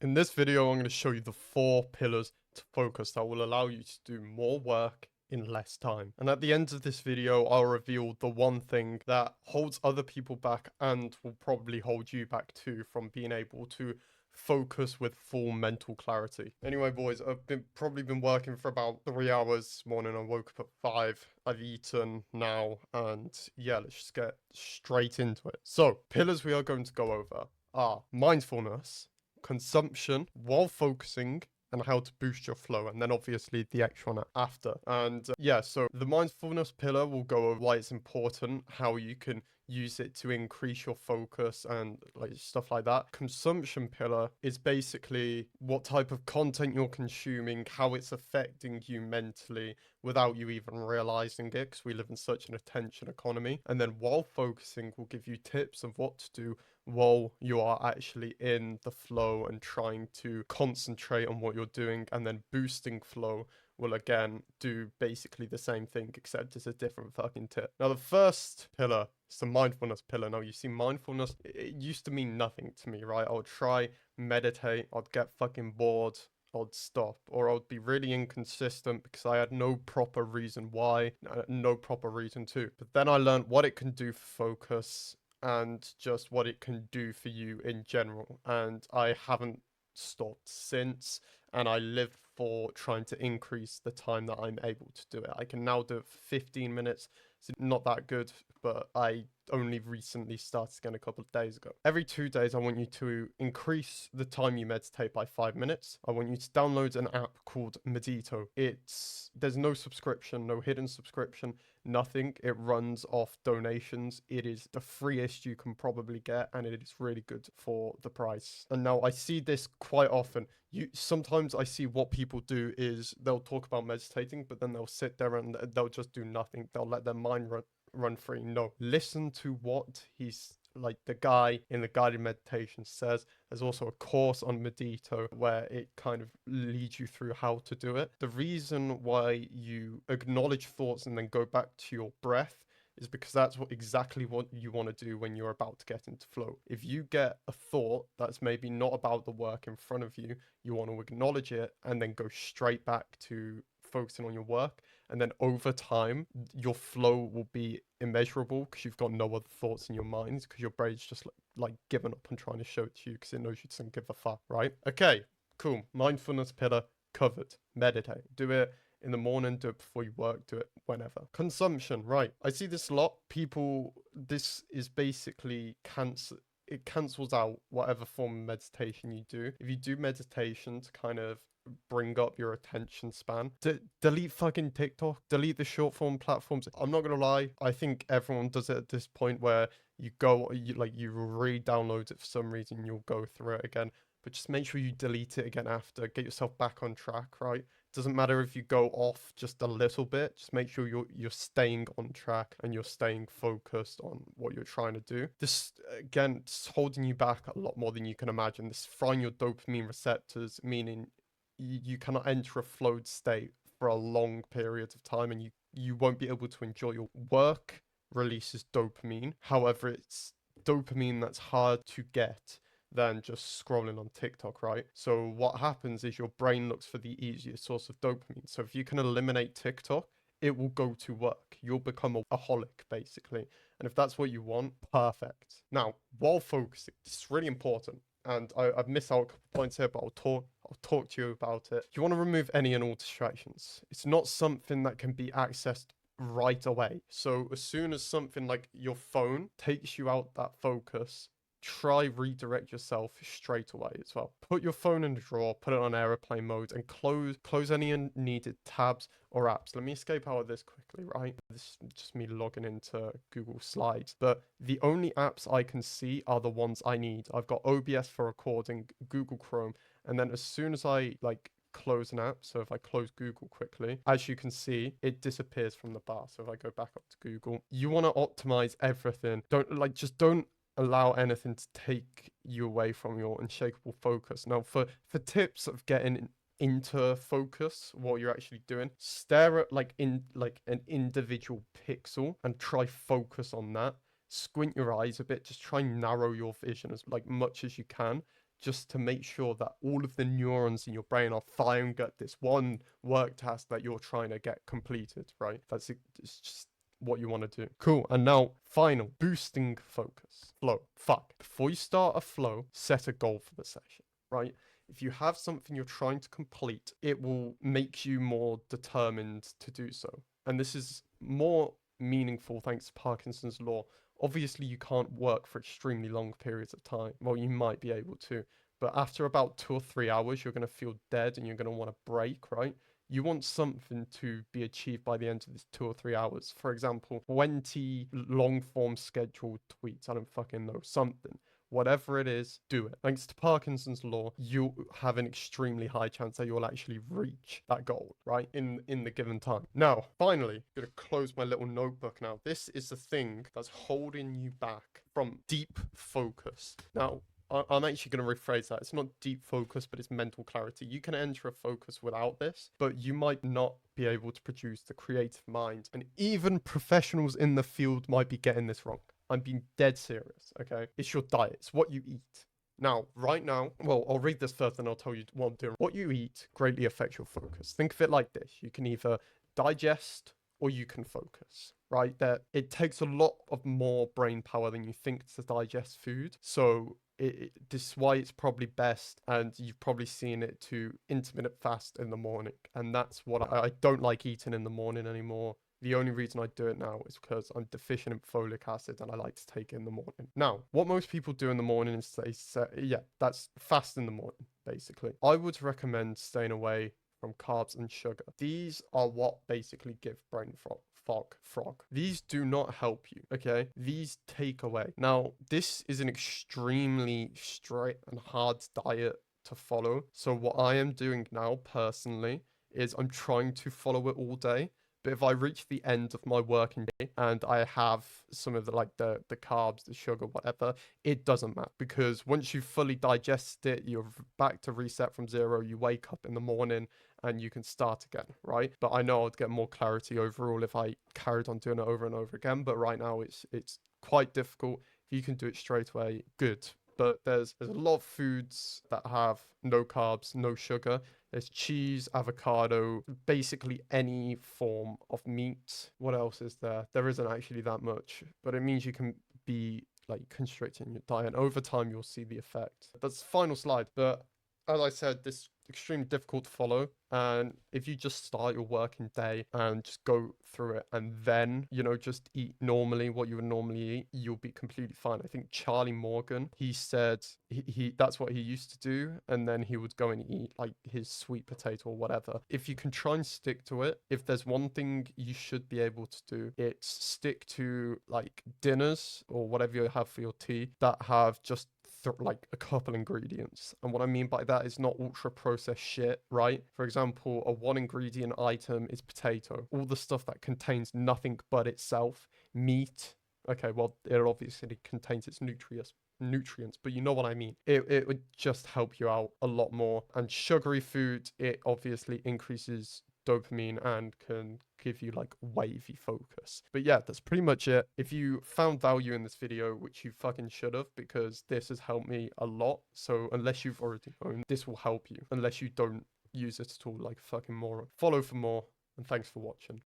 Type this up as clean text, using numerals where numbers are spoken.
In this video, I'm going to show you the 4 pillars to focus that will allow you to do more work in less time. And at the end of this video, I'll reveal the one thing that holds other people back and will probably hold you back too from being able to focus with full mental clarity. Anyway, boys, I've probably been working for about 3 hours this morning. I woke up at 5. I've eaten now, and yeah, let's just get straight into it. So, pillars we are going to go over are mindfulness, consumption while focusing, and how to boost your flow, and then obviously the extra one after. And yeah, so the mindfulness pillar will go over why it's important, how you can use it to increase your focus and like stuff like that. Consumption pillar is basically what type of content you're consuming, how it's affecting you mentally without you even realizing it, because we live in such an attention economy. And then while focusing will give you tips of what to do while you are actually in the flow and trying to concentrate on what you're doing. And then boosting flow will again do basically the same thing, except it's a different fucking tip. Now, the first pillar is the mindfulness pillar. Now, you see, mindfulness, it used to mean nothing to me, right? I would try meditate, I'd get fucking bored, I'd stop, or I'd be really inconsistent because I had no proper reason why, no proper reason to. But then I learned what it can do for focus and just what it can do for you in general. And I haven't stopped since, and I live for trying to increase the time that I'm able to do it. I can now do it for 15 minutes. It's not that good, but I only recently started again a couple of days ago. Every 2 days, I want you to increase the time you meditate by 5 minutes. I want you to download an app called Medito. There's no subscription, no hidden subscription, nothing. It runs off donations. It is the freest you can probably get, and it is really good for the price. And now I see this quite often. Sometimes I see what people do is they'll talk about meditating, but then they'll sit there and they'll just do nothing. They'll let their mind run free. No, listen to what he's like, the guy in the guided meditation says. There's also a course on Medito where it kind of leads you through how to do it. The reason why you acknowledge thoughts and then go back to your breath is because that's exactly what you want to do when you're about to get into flow. If you get a thought that's maybe not about the work in front of you, you want to acknowledge it and then go straight back to focusing on your work. And then over time, your flow will be immeasurable because you've got no other thoughts in your mind, because your brain's just like given up and trying to show it to you because it knows you doesn't give a fuck, right? Okay, cool. Mindfulness pillar covered. Meditate. Do it in the morning, do it before you work, do it whenever. Consumption, right. I see this a lot. This is basically it cancels out whatever form of meditation you do. If you do meditation to kind of bring up your attention span, delete fucking TikTok, delete the short form platforms. I'm not gonna lie, I think everyone does it at this point where you re-download it for some reason, you'll go through it again. But just make sure you delete it again after. Get yourself back on track, right? Doesn't matter if you go off just a little bit. Just make sure you're staying on track and you're staying focused on what you're trying to do. This, again, it's holding you back a lot more than you can imagine. This frying your dopamine receptors, meaning you cannot enter a flowed state for a long period of time, and you won't be able to enjoy your work. Releases dopamine. However, it's dopamine that's hard to get than just scrolling on TikTok, right? So what happens is your brain looks for the easiest source of dopamine. So if you can eliminate TikTok, it will go to work. You'll become a holic, basically. And if that's what you want, perfect. Now, while focusing, this is really important. And I've missed out a couple points here, but I'll talk to you about it. You want to remove any and all distractions. It's not something that can be accessed right away. So as soon as something like your phone takes you out that focus, try redirect yourself straight away as well. Put your phone in the drawer, put it on airplane mode, and close any unneeded tabs or apps. Let me escape out of this quickly, right? This is just me logging into Google Slides. But the only apps I can see are the ones I need. I've got OBS for recording, Google Chrome, and then as soon as I close an app, so if I close Google quickly, as you can see, it disappears from the bar. So if I go back up to Google, you want to optimize everything. Don't allow anything to take you away from your unshakable focus. Now, for tips of getting into focus, what you're actually doing, stare at an individual pixel and try focus on that. Squint your eyes a bit, just try and narrow your vision as much as you can. just to make sure that all of the neurons in your brain are firing at this one work task that you're trying to get completed, right? It's just what you want to do. Cool. And now, final, boosting focus. Flow. Fuck. Before you start a flow, set a goal for the session, right? If you have something you're trying to complete, it will make you more determined to do so. And this is more meaningful thanks to Parkinson's law. Obviously, you can't work for extremely long periods of time. Well, you might be able to, but after about 2 or 3 hours, you're going to feel dead and you're going to want to break, right? You want something to be achieved by the end of this 2 or 3 hours. For example, 20 long form scheduled tweets. I don't fucking know, something. Whatever it is, do it. Thanks to Parkinson's law, you have an extremely high chance that you'll actually reach that goal, right? In the given time. Now, finally, I'm gonna close my little notebook now. This is the thing that's holding you back from deep focus. Now, I'm actually going to rephrase that. It's not deep focus, but it's mental clarity. You can enter a focus without this, but you might not be able to produce the creative mind. And even professionals in the field might be getting this wrong. I'm being dead serious, okay? It's your diet. It's what you eat. Now, right now, well, I'll read this first and I'll tell you what I'm doing. What you eat greatly affects your focus. Think of it like this. You can either digest or you can focus, right? That it takes a lot of more brain power than you think to digest food. So this is why it's probably best, and you've probably seen it, to intermittent fast in the morning. And that's what I don't like eating in the morning anymore. The only reason I do it now is because I'm deficient in folic acid and I like to take it in the morning. Now, what most people do in the morning is they say, yeah, that's fast in the morning, basically. I would recommend staying away from carbs and sugar. These are what basically give brain fog. These do not help you, okay? These take away. Now, this is an extremely straight and hard diet to follow. So what I am doing now personally is I'm trying to follow it all day. But if I reach the end of my working day and I have some of the the carbs, the sugar, whatever, it doesn't matter, because once you've fully digested it, you're back to reset from zero. You wake up in the morning and you can start again, right? But I know I'd get more clarity overall if I carried on doing it over and over again. But right now it's quite difficult. If you can do it straight away, good. But there's a lot of foods that have no carbs, no sugar. There's cheese, avocado, basically any form of meat. What else is there? There isn't actually that much, but it means you can be like constricting your diet. And over time, you'll see the effect. That's the final slide. But as I said, this is extremely difficult to follow. And if you just start your working day and just go through it and then, just eat normally what you would normally eat, you'll be completely fine. I think Charlie Morgan, he said he that's what he used to do. And then he would go and eat like his sweet potato or whatever. If you can try and stick to it, if there's one thing you should be able to do, it's stick to like dinners or whatever you have for your tea that have just like a couple ingredients. And what I mean by that is not ultra processed shit, right? For example, a 1 ingredient item is potato. All the stuff that contains nothing but itself. Meat, okay, well, it obviously contains its nutrients, but you know what I mean. It would just help you out a lot more. And sugary food, it obviously increases dopamine and can give you like wavy focus. But yeah, that's pretty much it. If you found value in this video, which you fucking should have, because this has helped me a lot. So unless you've already known, this will help you. Unless you don't use it at all like a fucking moron. Follow for more, and thanks for watching.